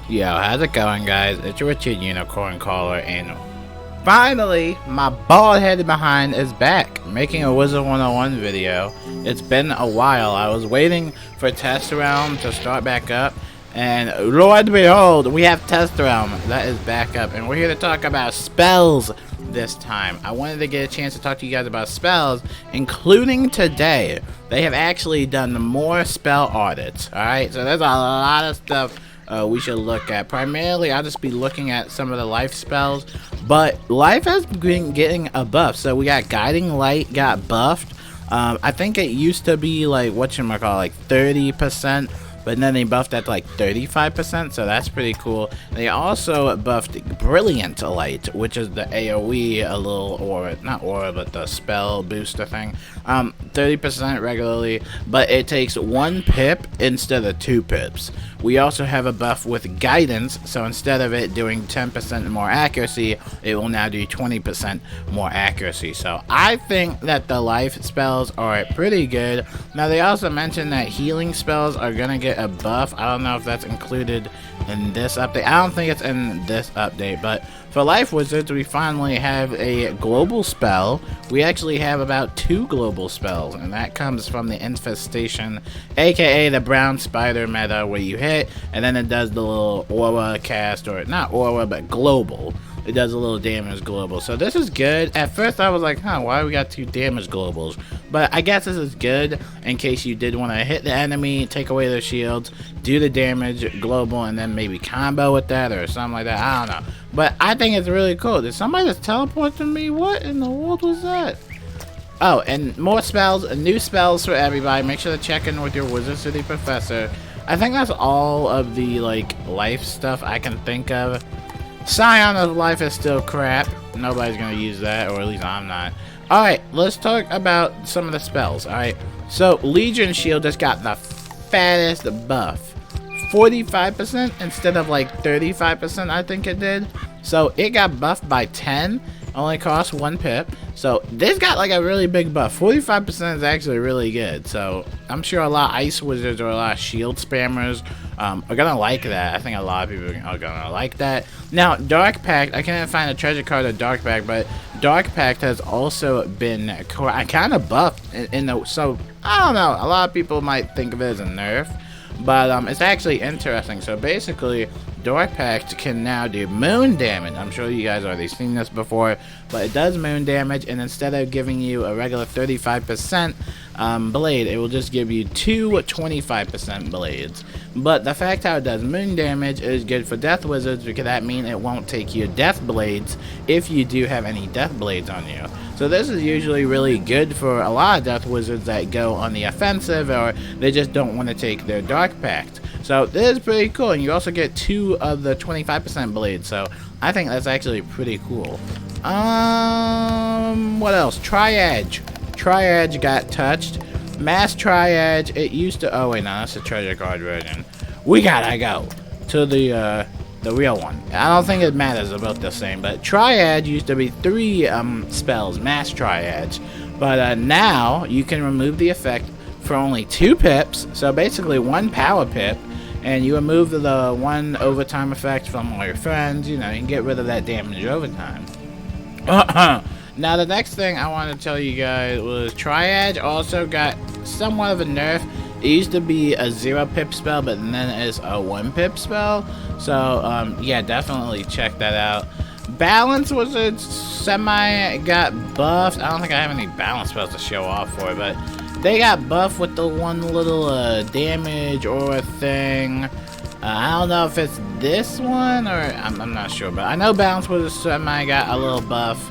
Yo, how's it going, guys? It's Richard Unicorn Caller, and finally, my bald head behind is back, making a Wizard101 video. It's been a while. I was waiting for Test Realm to start back up, and Lord behold, we have Test Realm that is back up, and we're here to talk about spells this time. I wanted to get a chance to talk to you guys about spells, including today. They have actually done more spell audits, alright? So there's a lot of stuff we should look at. Primarily, I'll just be looking at some of the life spells, but life has been getting a buff. So we got Guiding Light got buffed. I think it used to be like, whatchamacallit, like 30%, but then they buffed that to like 35%, so that's pretty cool. They also buffed Brilliant Light, which is the AoE, a little aura, not aura, but the spell booster thing. 30% regularly, but it takes 1 pip instead of 2 pips. We also have a buff with Guidance, so instead of it doing 10% more accuracy, it will now do 20% more accuracy. So I think that the life spells are pretty good. Now they also mentioned that healing spells are gonna get a buff. I don't know if that's included in this update. I don't think it's in this update, but for life wizards, we finally have a global spell. We actually have about 2 global spells, and that comes from the infestation, aka the brown spider meta, where you hit and then it does the little aura cast, or not aura but global. It does a little damage global. So this is good. At first I was like, huh, why we got 2 damage globals? But I guess this is good in case you did want to hit the enemy, take away their shields, do the damage global, and then maybe combo with that or something like that. I don't know. But I think it's really cool. Did somebody just teleport to me? What in the world was that? Oh, and more spells, new spells for everybody. Make sure to check in with your Wizard City professor. I think that's all of the like life stuff I can think of. Scion of Life is still crap. Nobody's gonna use that, or at least I'm not. Alright, let's talk about some of the spells. Alright, so Legion Shield just got the fattest buff. 45% instead of like 35%, I think it did. So it got buffed by 10. Only costs 1 pip. So this got like a really big buff. 45% is actually really good. So I'm sure a lot of ice wizards or a lot of shield spammers are gonna like that. I think a lot of people are gonna like that. Now Dark Pact, I can't find a treasure card of Dark Pact, but Dark Pact has also been kind of buffed in the, so I don't know, a lot of people might think of it as a nerf, but it's actually interesting. So basically Dark Pact can now do moon damage. I'm sure you guys already seen this before, but it does moon damage, and instead of giving you a regular 35% blade, it will just give you 2 25% blades. But the fact how it does moon damage is good for death wizards, because that means it won't take you death blades if you do have any death blades on you. So this is usually really good for a lot of death wizards that go on the offensive, or they just don't want to take their Dark Pact. So this is pretty cool, and you also get 2 of the 25% blades, so I think that's actually pretty cool. What else? Triad. Triad got touched. Mass Triad, it used to, oh wait, no, that's the treasure card version. We gotta go to the real one. I don't think it matters, about the same, but Triad used to be 3 spells, Mass Triads, but now you can remove the effect for only 2 pips, so basically 1 power pip, and you remove the 1 overtime effect from all your friends. You know, you can get rid of that damage overtime. Now the next thing I want to tell you guys was Triad also got somewhat of a nerf. It used to be a 0 pip spell, but then it's a 1 pip spell. So yeah, definitely check that out. Balance was a semi got buffed. I don't think I have any balance spells to show off for it, but they got buffed with the 1 little damage or thing. I don't know if it's this one, or I'm not sure, but I know balance was a semi got a little buff.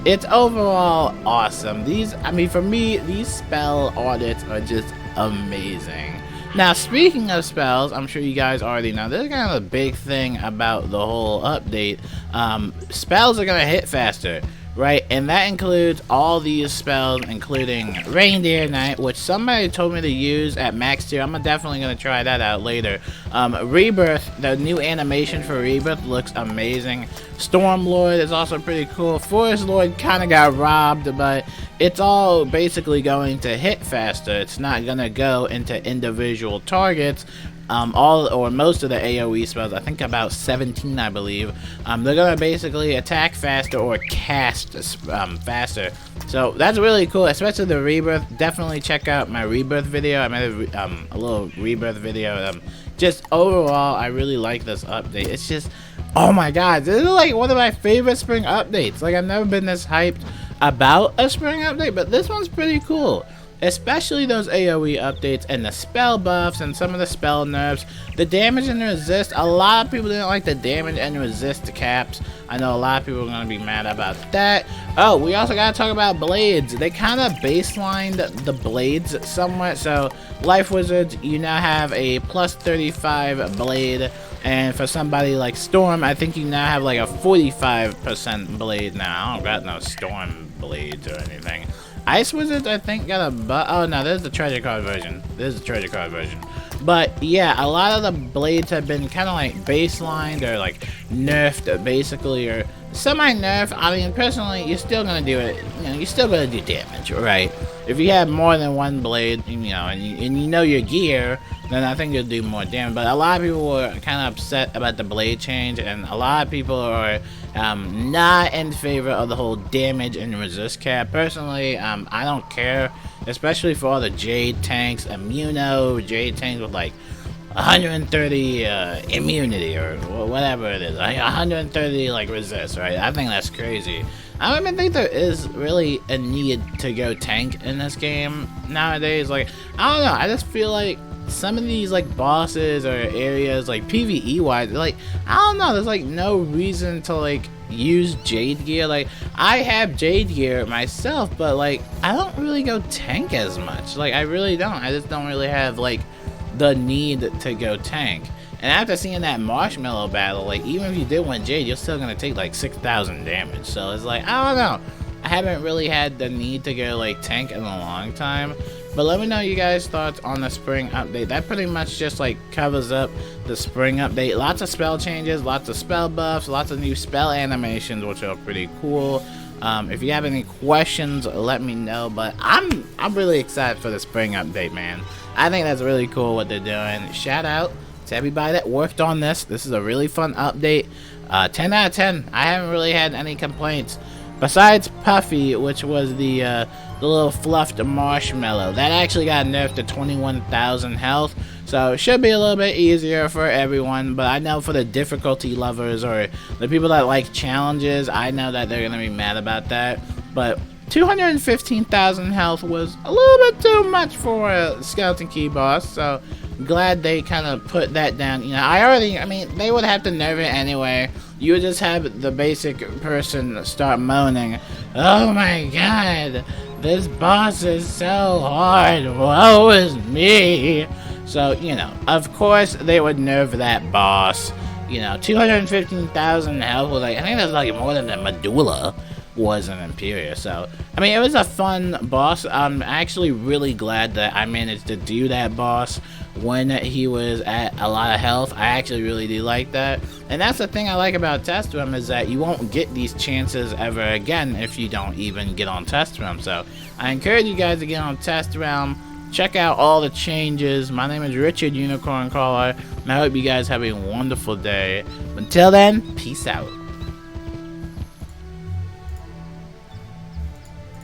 It's overall awesome. These, I mean, for me, these spell audits are just amazing. Now, speaking of spells, I'm sure you guys already know, this is kind of a big thing about the whole update. Spells are going to hit faster, right? And that includes all these spells, including Reindeer Knight, which somebody told me to use at max tier. I'm definitely going to try that out later. Rebirth, the new animation for Rebirth looks amazing. Stormlord is also pretty cool. Forest Lord kind of got robbed, but it's all basically going to hit faster. It's not going to go into individual targets. most of the AoE spells, I think about 17 I believe, they're gonna basically attack faster or cast faster. So that's really cool, especially the rebirth. Definitely check out my rebirth video. I made a little rebirth video. Just overall, I really like this update. It's just, oh my god, this is like one of my favorite spring updates. Like, I've never been this hyped about a spring update, but this one's pretty cool. Especially those AoE updates and the spell buffs and some of the spell nerfs. The damage and resist, a lot of people didn't like the damage and resist caps. I know a lot of people are going to be mad about that. Oh, we also got to talk about blades. They kind of baselined the blades somewhat. So, Life Wizards, you now have a plus 35 blade. And for somebody like Storm, I think you now have like a 45% blade now. I don't got no Storm blades or anything. Ice Wizards, I think, got a oh no, there's the treasure card version. But yeah, a lot of the blades have been kind of like baselined or like nerfed, basically, or semi-nerfed. I mean, personally, you're still gonna do it. You know, you're still gonna do damage, right? If you have more than one blade, you know, and you know your gear, then I think you'll do more damage. But a lot of people were kind of upset about the blade change, and a lot of people are not in favor of the whole damage and resist cap. Personally, I don't care, especially for all the Jade tanks, Immuno Jade tanks with like 130 immunity or whatever it is, like 130 like resist, right? I think that's crazy. I don't even think there is really a need to go tank in this game nowadays. Like, I don't know, I just feel like some of these like bosses or areas, like PvE wise, like, I don't know, there's like no reason to like use Jade gear. Like, I have Jade gear myself, but like, I don't really go tank as much. Like, I really don't. I just don't really have like the need to go tank. And after seeing that marshmallow battle, like, even if you did want Jade, you're still gonna take like 6,000 damage. So it's like, I don't know, I haven't really had the need to go like tank in a long time. But let me know you guys' thoughts on the spring update. That pretty much just like covers up the spring update. Lots of spell changes, lots of spell buffs, lots of new spell animations, which are pretty cool. If you have any questions, let me know. But I'm really excited for the spring update, man. I think that's really cool what they're doing. Shout out to everybody that worked on this. This is a really fun update. 10 out of 10. I haven't really had any complaints. Besides Puffy, which was the little fluffed marshmallow. That actually got nerfed to 21,000 health. So it should be a little bit easier for everyone. But I know for the difficulty lovers or the people that like challenges, I know that they're going to be mad about that. But 215,000 health was a little bit too much for a Skeleton Key boss. So glad they kind of put that down. You know, I mean, they would have to nerf it anyway. You would just have the basic person start moaning, "Oh my god, this boss is so hard, woe is me." So, you know, of course they would nerf that boss. You know, 215,000 health was like, I think that's like more than the Medulla was an Imperial. So, I mean, it was a fun boss. I'm actually really glad that I managed to do that boss when he was at a lot of health. I actually really do like that. And that's the thing I like about Test Realm, is that you won't get these chances ever again if you don't even get on Test Realm. So I encourage you guys to get on Test Realm. Check out all the changes. My name is Richard Unicorn Caller, and I hope you guys have a wonderful day. Until then, peace out.